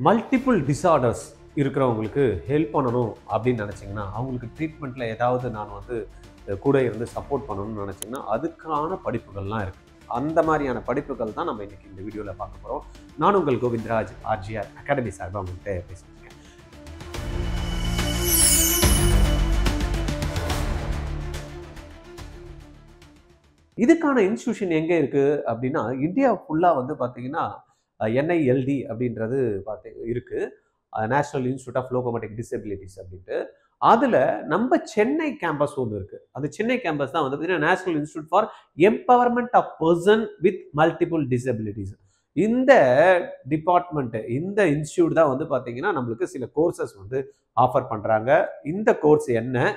Multiple disorders இருக்கிறவங்களுக்கு help பண்ணணும் அப்படின்னு நினச்சிங்கன்னா, அவங்களுக்கு ட்ரீட்மெண்ட்டில் ஏதாவது நான் வந்து கூட இருந்து சப்போர்ட் பண்ணணும்னு நினச்சிங்கன்னா, அதுக்கான படிப்புகள்லாம் இருக்குது. அந்த மாதிரியான படிப்புகள் தான் நம்ம இன்றைக்கி இந்த வீடியோவில் பார்க்க போகிறோம். நான் உங்கள் கோவிந்தராஜ் ஆர்ஜிஆர் அகாடமி சார்பாக உங்கள்கிட்ட பேசியிருக்கேன். இதுக்கான இன்ஸ்டியூஷன் எங்கே இருக்குது அப்படின்னா, இந்தியா ஃபுல்லாக வந்து பார்த்தீங்கன்னா NILD அப்படின்றது இருக்குது. நேஷனல் இன்ஸ்டியூட் ஆஃப் லோகோமோட்டிக் டிசபிலிட்டிஸ் அப்படின்ட்டு. அதில் நம்ம சென்னை கேம்பஸ் ஒன்று இருக்குது. அந்த சென்னை கேம்பஸ் தான் வந்து பார்த்தீங்கன்னா national institute for empowerment of person with multiple disabilities. இந்த டிபார்ட்மெண்ட்டு, இந்த இன்ஸ்டியூட் தான் வந்து பார்த்தீங்கன்னா நம்மளுக்கு சில கோர்சஸ் வந்து ஆஃபர் பண்ணுறாங்க. இந்த கோர்ஸ் என்ன,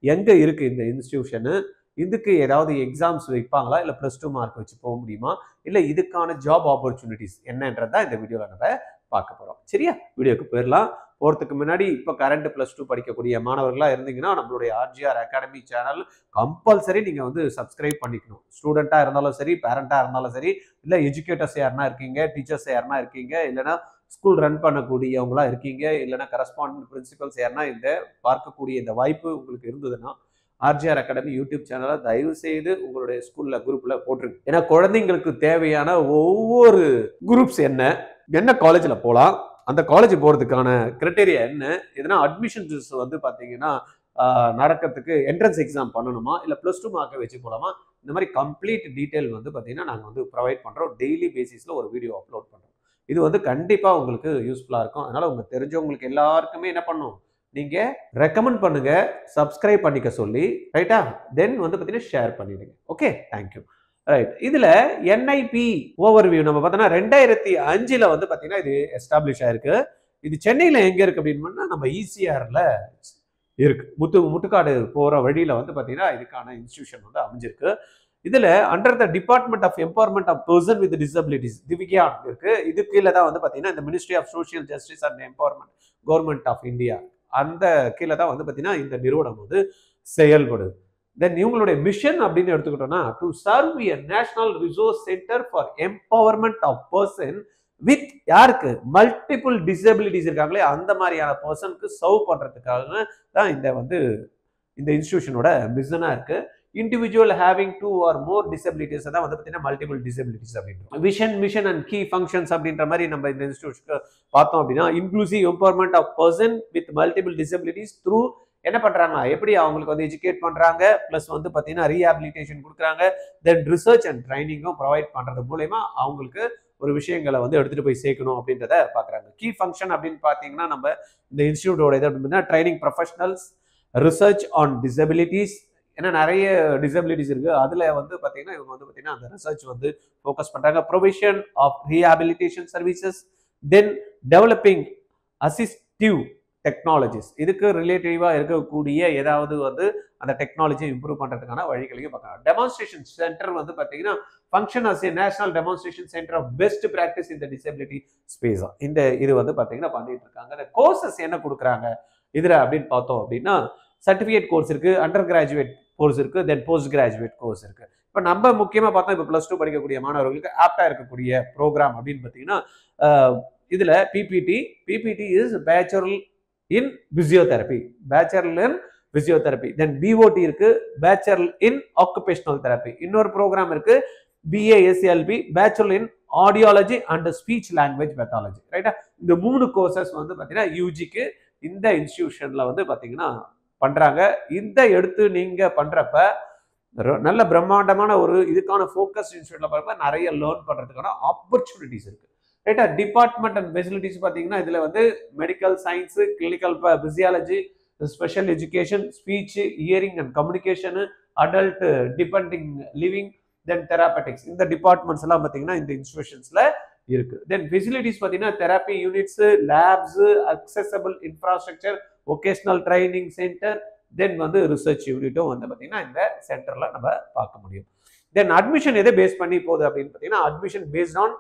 எங்கே இருக்குது இந்த இன்ஸ்டியூஷனு, இதுக்கு ஏதாவது எக்ஸாம்ஸ் வைப்பாங்களா, இல்லை +2 மார்க் வச்சு போக முடியுமா, இல்லை இதுக்கான ஜாப் ஆப்பர்ச்சுனிட்டிஸ் என்னன்றது தான் இந்த வீடியோவில் நம்ம பார்க்க போகிறோம். சரியா, வீடியோக்கு போயிடலாம். போகிறதுக்கு முன்னாடி இப்போ கரண்ட் +2 படிக்கக்கூடிய மாணவர்களாக இருந்தீங்கன்னா நம்மளுடைய ஆர்ஜிஆர் அகாடமி சேனல் கம்பல்சரி நீங்கள் வந்து சப்ஸ்கிரைப் பண்ணிக்கணும். ஸ்டூடெண்ட்டாக இருந்தாலும் சரி, பேரண்ட்டாக இருந்தாலும் சரி, இல்லை எஜுகேட்டர்ஸ் யாருன்னா இருக்கீங்க, டீச்சர்ஸ் யாருன்னா இருக்கீங்க, இல்லைனா ஸ்கூல் ரன் பண்ணக்கூடியவங்களா இருக்கீங்க, இல்லைனா கரஸ்பாண்டன்ட் பிரின்சிபல்ஸ் யாருன்னா இந்த பார்க்கக்கூடிய இந்த வாய்ப்பு உங்களுக்கு இருந்ததுன்னா ஆர்ஜிஆர் அகாடமி யூடியூப் சேனலை தயவு செய்து உங்களுடைய ஸ்கூலில் குரூப்பில் போட்டிருக்கு. ஏன்னா குழந்தைங்களுக்கு தேவையான ஒவ்வொரு குரூப்ஸ் என்ன காலேஜில் போகலாம், அந்த காலேஜ் போகிறதுக்கான கிரைட்டீரியா என்ன, எதனா அட்மிஷன்ஸ் வந்து பார்த்தீங்கன்னா நடக்கிறதுக்கு என்ட்ரன்ஸ் எக்ஸாம் பண்ணணுமா, இல்லை +2 மார்க்கை வச்சு போகலாமா, இந்த மாதிரி கம்ப்ளீட் டீட்டெயில் வந்து பார்த்தீங்கன்னா நாங்கள் வந்து ப்ரொவைட் பண்ணுறோம். டெய்லி பேசிஸில் ஒரு வீடியோ அப்லோட் பண்ணுறோம். இது வந்து கண்டிப்பாக உங்களுக்கு யூஸ்ஃபுல்லாக இருக்கும். அதனால் உங்களுக்கு தெரிஞ்சவங்களுக்கு எல்லாருக்குமே என்ன பண்ணணும், நீங்கள் ரெக்கமெண்ட் பண்ணுங்க, சப்ஸ்கிரைப் பண்ணிக்க சொல்லி, ரைட்டா? தென் வந்து பார்த்தீங்கன்னா ஷேர் பண்ணிடுங்க. Okay, thank you. ரைட், இதில் NIP ஓவர்வியூ நம்ம பார்த்தோன்னா 2005 வந்து பார்த்தீங்கன்னா இது எஸ்டாப்ளிஷ் ஆயிருக்கு. இது சென்னையில் எங்கே இருக்குது அப்படின்னா நம்ம ECRல இருக்கு. முட்டுக்காடு போகிற வழியில் வந்து பார்த்தீங்கன்னா இதுக்கான இன்ஸ்டியூஷன் வந்து அமைஞ்சிருக்கு. இதில் under the department of empowerment of person with disabilities Divyang இருக்கு. இது கீழே தான் வந்து பார்த்தீங்கன்னா இந்த ministry of social justice and empowerment government of India, அந்த கீழே தான் வந்து பார்த்தீங்கன்னா இந்த நிறுவனம் வந்து செயல்படுது. தென் இவங்களுடைய மிஷன் அப்படின்னு எடுத்துக்கிட்டோம்னா, to serve a national resource centre for empowerment of person with யாருக்கு மல்டிபிள் டிசபிலிட்டிஸ் இருக்காங்களே அந்த மாதிரியான பர்சனுக்கு சர்வ் பண்ணுறதுக்காக தான் இந்த இன்ஸ்டிடியூஷனோட மிஷனாக இருக்கு. Individual having 2 or more disabilities தான் வந்து பார்த்தீங்கன்னா மல்டிபிள் டிசபிலிட்டிஸ் அப்படின்றோம். மிஷன் அண்ட் கீ ஃபங்க்ஷன்ஸ் அப்படின்ற மாதிரி நம்ம இந்த இன்ஸ்டிடியூஷனுக்கு பார்த்தோம் அப்படின்னா, inclusive empowerment of person with multiple disabilities through என்ன பண்றாங்க, எப்படி அவங்களுக்கு வந்து எஜுகேட் பண்றாங்க, பிளஸ் வந்து பார்த்தீங்கன்னா ரீஹாபிலிட்டேஷன் கொடுக்குறாங்க, தென் ரிசர்ச் அண்ட் ட்ரைனிங்கும் ப்ரொவைட் பண்றது மூலமா அவங்களுக்கு ஒரு விஷயங்களை வந்து எடுத்துட்டு போய் சேர்க்கணும் அப்படின்றத பார்க்குறாங்க. கீ ஃபங்க்ஷன் அப்படின்னு பார்த்தீங்கன்னா நம்ம இந்த இன்ஸ்டிடியூட்டோட இது அப்படின்னா training professionals, research on disabilities, ஏன்னா நிறைய டிசபிலிட்டிஸ் இருக்கு, அதுல வந்து பார்த்தீங்கன்னா இவங்க வந்து பார்த்தீங்கன்னா அந்த ரிசர்ச் வந்து ஃபோக்கஸ் பண்றாங்க. Provision of rehabilitation services, then developing assistive technologies, இதுக்கு ரிலேட்டிவா இருக்கக்கூடிய ஏதாவது வந்து அந்த டெக்னாலஜி இம்ப்ரூவ் பண்றதுக்கான வழிகளையும் பார்க்கலாம். டெமான்ஸ்ட்ரேஷன் சென்டர் வந்து பார்த்தீங்கன்னா function as a national demonstration centre of best practice இந்த டிசபிலிட்டி ஸ்பேஸ். இது வந்து பார்த்தீங்கன்னா பண்ணிட்டு இருக்காங்க. இந்த கோர்சஸ் என்ன கொடுக்குறாங்க இதுல அப்படின்னு பார்த்தோம் அப்படின்னா, சர்டிஃபிகேட் கோர்ஸ் இருக்கு, அண்டர் கிராஜுவேட் கோர்ஸ் இருக்கு, தென் போஸ்ட் கிராஜுவேட் கோர்ஸ் இருக்கு. இப்போ நம்ம முக்கியமாக பார்த்தோம், இப்போ +2 படிக்கக்கூடிய மாணவர்களுக்கு ஆப்டா இருக்கக்கூடிய ப்ரோக்ராம் அப்படின்னு பார்த்தீங்கன்னா இதுல PPT is bachelor in physiotherapy, then BOT இருக்கு, பேச்சுலர் இன் ஆக்குபேஷனல் தெரப்பி. இன்னொரு ப்ரோக்ராம் இருக்கு BASLB, bachelor in audiology and speech language pathology. ரைட்டா? இந்த 3 கோர்சஸ் வந்து பார்த்தீங்கன்னா UGக்கு இந்த இன்ஸ்டிடியூஷன்ல வந்து பார்த்தீங்கன்னா பண்றாங்க. இந்த எடுத்து நீங்க பண்றப்ப நல்ல பிரம்மாண்டமான ஒரு இதுக்கான ஃபோக்கஸ் இன்ஸ்டிடியூட்ல பார்ப்ப நிறைய லேர்ன் பண்றதுக்கான ஆப்பர்ச்சுனிட்டிஸ் இருக்கு. ரைட்டா? டிபார்ட்மெண்ட் அண்ட் ஃபெசிலிட்டிஸ் பார்த்தீங்கன்னா இதுல வந்து medical science, clinical physiology, special education, speech, hearing and communication, adult depending living, then therapeutics, இந்த டிபார்ட்மெண்ட்ஸ் எல்லாம் பார்த்தீங்கன்னா இந்த இன்ஸ்டிடியூஷன்ஸ்ல இருக்கு. தென் ஃபெசிலிட்டிஸ் பார்த்தீங்கன்னா therapy units, labs, accessible infrastructure, vocational training centre, then வந்து ரிசர்ச் யூனிட்டும் வந்து பார்த்தீங்கன்னா இந்த சென்டர்ல நம்ம பார்க்க முடியும். தென் அட்மிஷன் எதை பேஸ் பண்ணி போகுது அப்படின்னு பார்த்தீங்கன்னா, admission based on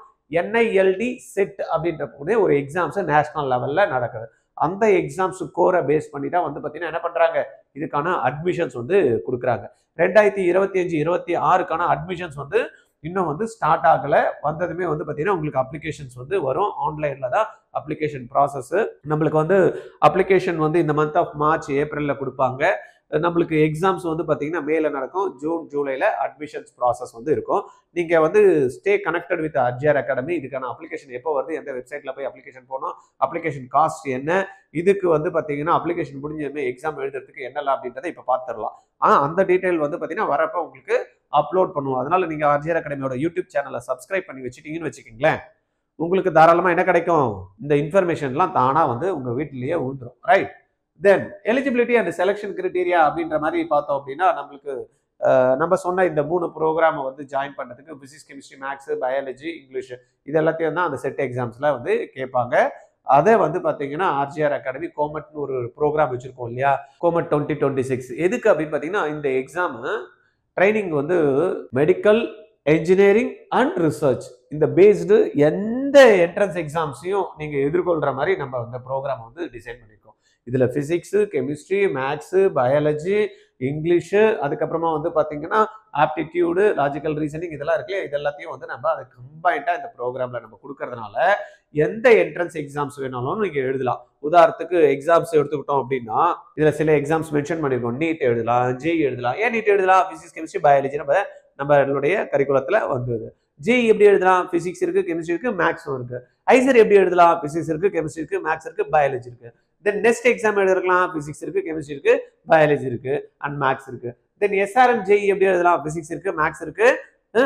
NILD set அப்படின்ற ஒரு எக்ஸாம்ஸ் நேஷனல் லெவல்ல நடக்குது. அந்த எக்ஸாம்ஸ் கோரை பேஸ் பண்ணி தான் வந்து பார்த்தீங்கன்னா என்ன பண்றாங்க, இதுக்கான அட்மிஷன்ஸ் வந்து கொடுக்குறாங்க. 2025-26க்கான அட்மிஷன்ஸ் வந்து இன்னும் வந்து ஸ்டார்ட் ஆகலை. வந்ததுமே வந்து பார்த்தீங்கன்னா உங்களுக்கு அப்ளிகேஷன்ஸ் வந்து வரும். ஆன்லைனில் தான் அப்ளிகேஷன் ப்ராசஸ். நம்மளுக்கு வந்து அப்ளிகேஷன் வந்து இந்த மந்த் ஆஃப் மார்ச் ஏப்ரலில் கொடுப்பாங்க. நம்மளுக்கு எக்ஸாம்ஸ் வந்து பார்த்தீங்கன்னா மேல நடக்கும். ஜூன் ஜூலைல அட்மிஷன்ஸ் ப்ராசஸ் வந்து இருக்கும். நீங்கள் வந்து stay connected with RGR academy. இதுக்கான அப்ளிகேஷன் எப்போ வருது, எந்த வெப்சைட்டில் போய் அப்ளிகேஷன் போகணும், அப்ளிகேஷன் காஸ்ட் என்ன, இதுக்கு வந்து பார்த்தீங்கன்னா அப்ளிகேஷன் முடிஞ்சதுமே எக்ஸாம் எழுதுறதுக்கு என்னலாம் அப்படின்றத இப்போ பார்த்துடலாம். அந்த டீட்டெயில் வந்து பார்த்தீங்கன்னா வரப்போ உங்களுக்கு அப்லோட் பண்ணுவோம். அதனால நீங்கள் ஆர்ஜிஆர் அகாடமியோட யூடியூப் சேனலை சப்ஸ்கிரைப் பண்ணி வச்சுட்டீங்கன்னு வச்சுக்கிங்களேன், உங்களுக்கு தாராளமாக என்ன கிடைக்கும், இந்த இன்ஃபர்மேஷன்லாம் தானாக வந்து உங்கள் வீட்டிலேயே விழுந்துடும். Right. Then eligibility and selection criteria அப்படின்ற மாதிரி பார்த்தோம் அப்படின்னா நம்மளுக்கு நம்ம சொன்ன இந்த 3 ப்ரோக்ராமை வந்து ஜாயின் பண்ணுறதுக்கு physics, chemistry, maths, biology, English இது எல்லாத்தையும் தான் அந்த செட் எக்ஸாம்ஸில் வந்து கேட்பாங்க. அதை வந்து பார்த்தீங்கன்னா ஆர்ஜிஆர் அகாடமி கோமெட்னு ஒரு ப்ரோக்ராம் வச்சுருக்கோம் இல்லையா, கோமெட் 2026. எதுக்கு அப்படின்னு பார்த்தீங்கன்னா இந்த எக்ஸாம் ட்ரைனிங் வந்து மெடிக்கல், என்ஜினியரிங் அண்ட் ரிசர்ச் இந்த பேஸ்டு எந்த என்ட்ரன்ஸ் எக்ஸாம்ஸையும் நீங்கள் எதிர்கொள்கிற மாதிரி நம்ம இந்த ப்ரோக்ராம் வந்து டிசைன் பண்ணியிருக்கோம். இதில் physics, chemistry, maths, biology, English, அதுக்கப்புறமா வந்து பார்த்தீங்கன்னா ஆப்டிடியூடு, லாஜிக்கல் ரீசனிங் இதெல்லாம் இருக்குல்லையா, இது எல்லாத்தையும் வந்து நம்ம அதை கம்பைண்டாக இந்த ப்ரோக்ராமில் நம்ம கொடுக்கறதுனால எந்த என்ட்ரன்ஸ் எக்ஸாம்ஸ் வேணாலும் நீங்கள் எழுதலாம். உதாரணத்துக்கு எக்ஸாம்ஸ் எடுத்துக்கிட்டோம் அப்படின்னா இதில் சில எக்ஸாம்ஸ் மென்ஷன் பண்ணியிருக்கோம். நீட் எழுதலாம், ஜேஇ எழுதலாம். ஏன் நீட் எழுதலாம்? ஃபிசிக்ஸ், கெமிஸ்ட்ரி, பயாலஜி நம்மளுடைய கரிக்குலத்தில் வந்தது. ஜேஇ எப்படி எழுதலாம்? ஃபிசிக்ஸ் இருக்குது, கெமிஸ்ட்ரி இருக்குது, மேக்ஸும் இருக்குது. ஐசர் எப்படி எழுதலாம்? ஃபிசிக்ஸ் இருக்குது, கெமிஸ்ட்ரி இருக்குது, மேக்ஸ் இருக்குது, பயாலஜி இருக்குது. தென் நெக்ஸ்ட் எக்ஸாம் எழுதலாம். பிசிக்ஸ் இருக்கு, கெமிஸ்ட்ரி இருக்கு, பயாலஜி இருக்கு அண்ட் மேக்ஸ் இருக்கு. தென் எஸ்ஆர்எம் ஜேஇ எப்படி எழுதலாம்? பிசிக்ஸ் இருக்கு, மேக்ஸ் இருக்கு,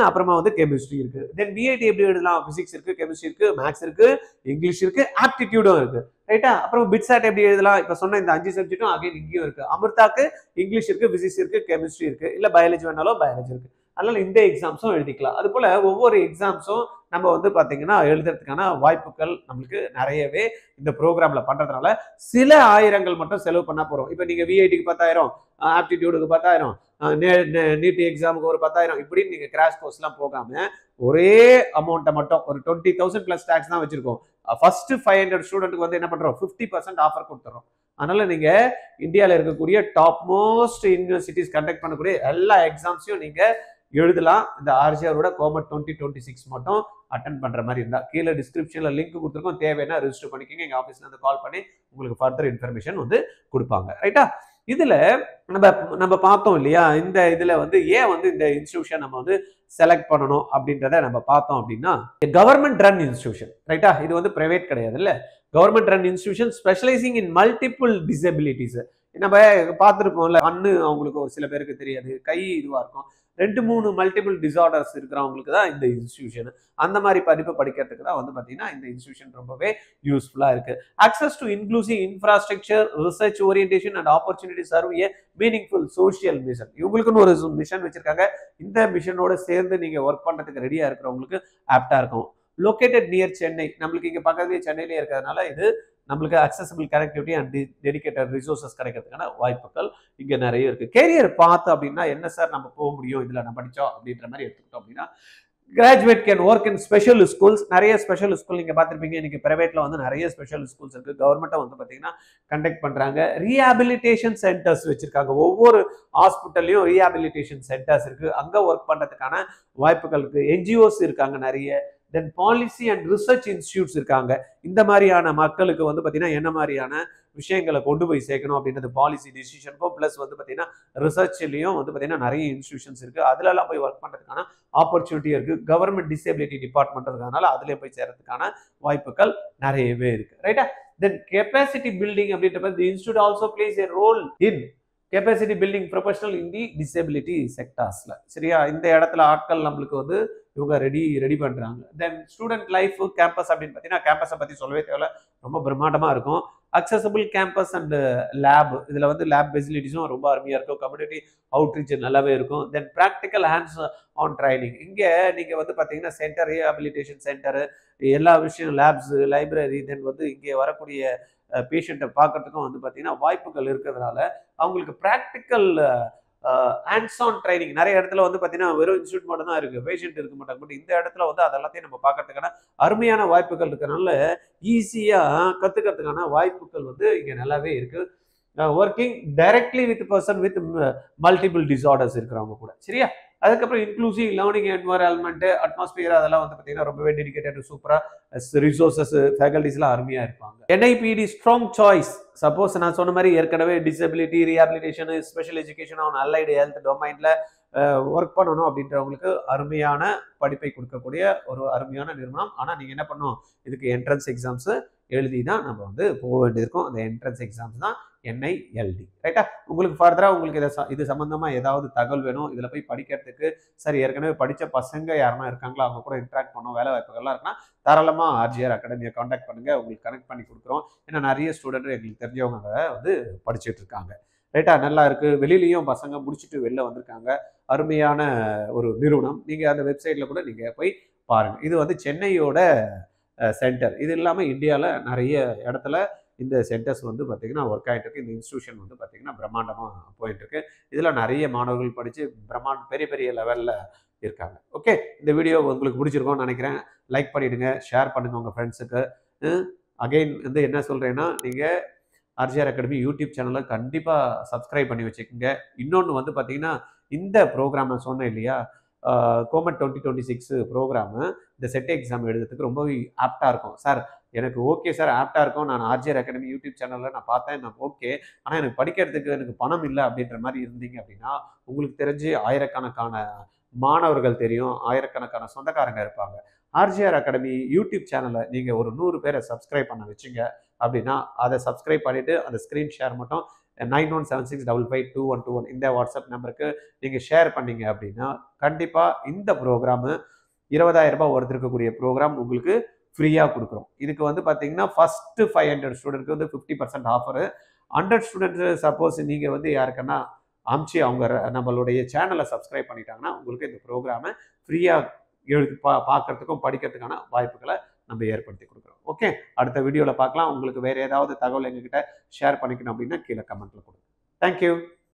அப்புறமா வந்து கெமிஸ்ட்ரி இருக்கு. தென் பிஐடி எப்படி எழுதலாம்? பிசிக்ஸ் இருக்கு, கெமிஸ்ட்ரி இருக்கு, மேக்ஸ் இருக்கு, இங்கிலீஷ் இருக்கு, ஆப்டிடியூடும் இருக்கு. ரைட்டா? அப்புறம் பிட்சாட் எப்படி எழுதலாம்? இப்ப சொன்ன இந்த 5 சப்ஜெக்டும் அகைன் இங்கேயும் இருக்கு. அமிர்தாக்கு இங்கிலீஷ் இருக்கு, பிசிக்ஸ் இருக்கு, கெமிஸ்ட்ரி இருக்கு, இல்ல பயாலஜி வேணாலும் பயாலஜி இருக்கு. அதனால இந்த எக்ஸாம்ஸும் எழுதிக்கலாம். அது போல ஒவ்வொரு எக்ஸாம்ஸும் நம்ம வந்து பாத்தீங்கன்னா எழுதுறதுக்கான வாய்ப்புகள் நம்மளுக்கு நிறையவே இந்த ப்ரோக்ராம்ல பண்றதுனால சில ஆயிரங்கள் மட்டும் செலவு பண்ணா போறோம். இப்ப நீங்க விஐடிக்கு 10,000, ஆப்டிடியூடுக்கு 10,000, நீட் எக்ஸாமுக்கு ஒரு 10,000 இப்படின்னு நீங்க கிராஷ் கோர்ஸ் எல்லாம் போகாம ஒரே அமௌண்ட்டை மட்டும் ஒரு 20,000 பிளஸ் டாக்ஸ் தான் வச்சிருக்கோம். ஃபர்ஸ்ட் 500 ஸ்டூடெண்ட்டுக்கு வந்து என்ன பண்றோம்? 50% ஆஃபர் கொடுத்துறோம். அதனால நீங்க இந்தியாவில் இருக்கக்கூடிய டாப் மோஸ்ட் யூனிவர்சிட்டிஸ் கண்டக்ட் பண்ணக்கூடிய எல்லா எக்ஸாம்ஸையும் நீங்க எழுதலாம். இந்த ஆர்ஜிஆரோட கோமெட் 2026 மட்டும் அட்டன் பண்ற மாதிரி இருந்தா கீழே டிஸ்கிரிப்ஷன்ல லிங்க் கொடுத்துருக்கோம். தேவைன்னா ரெஜிஸ்டர் பண்ணிக்கோங்க. எங்க ஆஃபீஸ்ல இருந்து கால் பண்ணி உங்களுக்கு ஃபர்தர் இன்ஃபர்மேஷன் வந்து கொடுப்பாங்க. ரைட்டா? இதுல நம்ம பார்த்தோம் இல்லையா, இந்த இதுல வந்து ஏன் வந்து இந்த இன்ஸ்டிடியூஷன் நம்ம வந்து செலக்ட் பண்ணணும் அப்படின்றத நம்ம பார்த்தோம் அப்படின்னா கவர்மெண்ட் ரன் இன்ஸ்டிடியூஷன். ரைட்டா? இது வந்து பிரைவேட் கிடையாது இல்ல, government run institution specialising in multiple disabilities. நம்ம பார்த்துருப்போம்ல, கண்ணு அவங்களுக்கு ஒரு சில பேருக்கு தெரியாது, கை இதுவா இருக்கும், 2-3 மல்டிபிள் டிசார்டர்ஸ் இருக்கிறவங்களுக்கு தான் இந்த இன்ஸ்டிடியூஷன். அந்த மாதிரி படிப்பு படிக்கிறதுக்கு தான் வந்து பார்த்தீங்கன்னா இந்த இன்ஸ்டிடியூஷன் ரொம்பவே யூஸ்ஃபுல்லாக இருக்கு. Access to inclusive infrastructure, research orientation and opportunity serve a meaningful social mission. இவங்களுக்குன்னு ஒரு மிஷன் வச்சிருக்காங்க. இந்த மிஷனோட சேர்ந்து நீங்க ஒர்க் பண்றதுக்கு ரெடியா இருக்கிறவங்களுக்கு ஆப்டா இருக்கும். லொகேட்டட் நியர் சென்னை, நம்மளுக்கு இங்க பக்கத்துலேயே சென்னையிலே இருக்கிறதுனால இது நம்மளுக்கு accessible connectivity and dedicated resources கிடைக்கிறதுக்கான வாய்ப்புகள் இங்க நிறைய இருக்கு. கேரியர் பாத் அப்படின்னா என்ன சார் நம்ம போக முடியும் இதுல நம்ம படிச்சோம் அப்படின்ற மாதிரி எடுத்துக்கிட்டோம் அப்படின்னா graduate can work in special schools. நிறைய ஸ்பெஷல் ஸ்கூல் நீங்க பார்த்துருப்பீங்க. இன்னைக்கு பிரைவேட்ல வந்து நிறைய ஸ்பெஷல் ஸ்கூல்ஸ் இருக்கு. கவர்மெண்ட்டும் வந்து பாத்தீங்கன்னா கண்டக்ட் பண்றாங்க. ரீஹாபிலிட்டேஷன் சென்டர்ஸ் வச்சிருக்காங்க. ஒவ்வொரு ஹாஸ்பிட்டல்லையும் ரீஹாபிலிட்டேஷன் சென்டர்ஸ் இருக்கு. அங்க ஒர்க் பண்றதுக்கான வாய்ப்புகள் இருக்கு. என்ஜிஓஸ் இருக்காங்க நிறைய. தென் பாலிசி அண்ட் ரிசர்ச் இன்ஸ்டியூட்ஸ் இருக்காங்க. இந்த மாதிரியான மக்களுக்கு வந்து பார்த்தீங்கன்னா என்ன மாதிரியான விஷயங்களை கொண்டு போய் சேர்க்கணும் அப்படின்றது பாலிசி டிசிஷனுக்கும் ப்ளஸ் வந்து பார்த்தீங்கன்னா ரிசர்ச்லையும் வந்து பார்த்தீங்கன்னா நிறைய இன்ஸ்டியூஷன்ஸ் இருக்குது. அதுலலாம் போய் ஒர்க் பண்ணுறதுக்கான ஆப்பர்ச்சுனிட்டி இருக்குது. கவர்மெண்ட் டிசேபிலிட்டி டிபார்ட்மெண்ட் இருக்கிறதுனால அதுலேயே போய் சேர்றதுக்கான வாய்ப்புகள் நிறையவே இருக்குது. ரைட்டா? தென் கெப்பாசிட்டி பில்டிங் அப்படின்ற the institute also plays a role in capacity building professional in the disability செக்டார்ஸ்ல. சரியா? இந்த இடத்துல ஆட்கள் நம்மளுக்கு வந்து இவங்க ரெடி பண்றாங்க. தென் ஸ்டூடெண்ட் லைஃப் கேம்பஸ் அப்படின்னு பார்த்தீங்கன்னா கேம்பஸை பற்றி சொல்லவே தேவையில்ல, ரொம்ப பிரம்மாண்டமா இருக்கும். அக்சசபிள் கேம்பஸ் அண்ட் லேப், இதுல வந்து லேப் ஃபெசிலிட்டிஸும் ரொம்ப அருமையா இருக்கும். கம்யூனிட்டி அவுட்ரீச் நல்லாவே இருக்கும். தென் ப்ராக்டிக்கல் ஹேண்ட்ஸ் ஆன் ட்ரைனிங், இங்க நீங்க வந்து பாத்தீங்கன்னா சென்டர், ரீஹாபிலிட்டேஷன் சென்டர், எல்லா விஷயம், லேப்ஸ், லைப்ரரி, தென் வந்து இங்கே வரக்கூடிய பேஷண்ட்டை பார்க்கறதுக்கும் வந்து பார்த்தீங்கன்னா வாய்ப்புகள் இருக்கிறதுனால அவங்களுக்கு ப்ராக்டிக்கல் ஹேண்ட்ஸ் ஆன் ட்ரைனிங் நிறைய இடத்துல வந்து பார்த்தீங்கன்னா வெறும் இன்ஸ்டியூட் மட்டும் தான் இருக்கு, பேஷண்ட் இருக்க மாட்டாங்க. பட் இந்த இடத்துல வந்து அதெல்லாத்தையும் நம்ம பார்க்கறதுக்கான அருமையான வாய்ப்புகள் இருக்கிறதுனால ஈஸியாக கற்றுக்கிறதுக்கான வாய்ப்புகள் வந்து இங்கே நல்லாவே இருக்கு. Working directly with person with multiple disorders இருக்கிறவங்க கூட. சரியா? அதுக்கப்புறம் இன்க்ளூசிவ் லேர்னிங் என்வரான்மெண்ட், அட்மாஸ்பியர் அதெல்லாம் வந்து பார்த்தீங்கன்னா ரொம்பவே டெடிகேட்டட் சூப்பராக ரிசோர்சஸ் ஃபேக்கல்டிஸ்லாம் அருமையாக இருப்பாங்க. NIPD strong choice. சப்போஸ் நான் சொன்ன மாதிரி ஏற்கனவே disability rehabilitation, special education on allied health டொமைனில் ஒர்க் பண்ணணும் அப்படின்றவங்களுக்கு அருமையான படிப்பை கொடுக்கக்கூடிய ஒரு அருமையான நிறுவனம். ஆனால் நீங்கள் என்ன பண்ணணும், இதுக்கு என்ட்ரன்ஸ் எக்ஸாம்ஸு எழுதி தான் நம்ம வந்து போக வேண்டியிருக்கும். அந்த என்ட்ரன்ஸ் எக்ஸாம்ஸ் தான் NILD. ரைட்டா? உங்களுக்கு ஃபர்தராக உங்களுக்கு இது சம்மந்தமாக ஏதாவது தகவல் வேணும், இதில் போய் படிக்கிறதுக்கு சரி ஏற்கனவே படித்த பசங்க யாருன்னா இருக்காங்களோ அவங்க கூட இன்ட்ராக்ட் பண்ணோம், வேலை வாய்ப்புகள்லாம் இருக்குன்னா தாராளமாக RGR அகாடமியை காண்டாக்ட் பண்ணுங்கள், உங்களுக்கு கனெக்ட் பண்ணி கொடுக்குறோம். ஏன்னா நிறைய ஸ்டூடெண்ட் எங்களுக்கு தெரிஞ்சவங்க வந்து படிச்சுட்டு இருக்காங்க. ரைட்டா? நல்லா இருக்குது. வெளியிலையும் பசங்க முடிச்சுட்டு வெளில வந்திருக்காங்க. அருமையான ஒரு நிறுவனம். நீங்கள் அந்த வெப்சைட்டில் கூட நீங்கள் போய் பாருங்கள். இது வந்து சென்னையோட சென்டர். இது இல்லாமல் இந்தியாவில் நிறைய இடத்துல இந்த சென்டர்ஸ் வந்து பார்த்திங்கன்னா ஒர்க் ஆகிட்டு இருக்கு. இந்த இன்ஸ்டியூஷன் வந்து பார்த்திங்கன்னா பிரம்மாண்டமாக போயிட்டுருக்கு. இதில் நிறைய மாணவர்கள் படித்து பெரிய பெரிய லெவலில் இருக்காங்க. ஓகே, இந்த வீடியோ உங்களுக்கு பிடிச்சிருக்கோன்னு நினைக்கிறேன். லைக் பண்ணிவிடுங்க, ஷேர் பண்ணுங்கள் உங்கள் ஃப்ரெண்ட்ஸுக்கு. அகெயின் வந்து என்ன சொல்கிறேன்னா, நீங்கள் RGR அகாடமி யூடியூப் சேனலை கண்டிப்பாக சப்ஸ்கிரைப் பண்ணி வச்சுக்கோங்க. இன்னொன்று வந்து பார்த்தீங்கன்னா, இந்த ப்ரோக்ராம் நான் சொன்னேன் இல்லையா, கோமட் 2026 ப்ரோக்ராமு இந்த செட் எக்ஸாம் எழுதுறதுக்கு ரொம்பவே ஆப்டாக இருக்கும். சார் எனக்கு ஓகே சார், ஆப்டாக இருக்கும். நான் RGR அகாடமி யூடியூப் சேனலில் நான் பார்த்தேன், எனக்கு ஓகே. ஆனால் எனக்கு படிக்கிறதுக்கு எனக்கு பணம் இல்லை அப்படின்ற மாதிரி இருந்தீங்க அப்படின்னா, உங்களுக்கு தெரிஞ்சு ஆயிரக்கணக்கான மாணவர்கள் தெரியும், ஆயிரக்கணக்கான சொந்தக்காரங்க இருப்பாங்க. RGR அகாடமி யூடியூப் சேனலை நீங்கள் ஒரு 100 பேரை சப்ஸ்கிரைப் பண்ண வச்சுங்க அப்படின்னா, அதை சப்ஸ்கிரைப் பண்ணிவிட்டு அந்த ஸ்க்ரீன் ஷேர் மட்டும் 9176552121 இந்த வாட்ஸ்அப் நம்பருக்கு நீங்கள் ஷேர் பண்ணீங்க அப்படின்னா, கண்டிப்பாக இந்த ப்ரோக்ராமு 20,000 ரூபாய் ஒருத்தர் இருக்கக்கூடிய ப்ரோக்ராம் உங்களுக்கு ஃப்ரீயாக கொடுக்குறோம். இதுக்கு வந்து பார்த்தீங்கன்னா ஃபஸ்ட்டு 500 ஸ்டூடெண்ட்க்கு வந்து 50% ஆஃபரு. 100 ஸ்டூடெண்ட்ஸு சப்போஸ் நீங்கள் வந்து யாருக்குன்னா அமுச்சு அவங்க நம்மளுடைய சேனலை சப்ஸ்கிரைப் பண்ணிட்டாங்கன்னா, உங்களுக்கு இந்த ப்ரோக்ராமை ஃப்ரீயாக பார்க்கறதுக்கும் படிக்கிறதுக்கான வாய்ப்புகளை நம்ம ஏற்படுத்தி கொடுக்குறோம். ஓகே, அடுத்த வீடியோவில் பார்க்கலாம். உங்களுக்கு வேறு ஏதாவது தகவல் எங்ககிட்ட ஷேர் பண்ணிக்கணும் அப்படின்னா கீழே கமெண்ட்டில் கொடுங்க. தேங்க்யூ.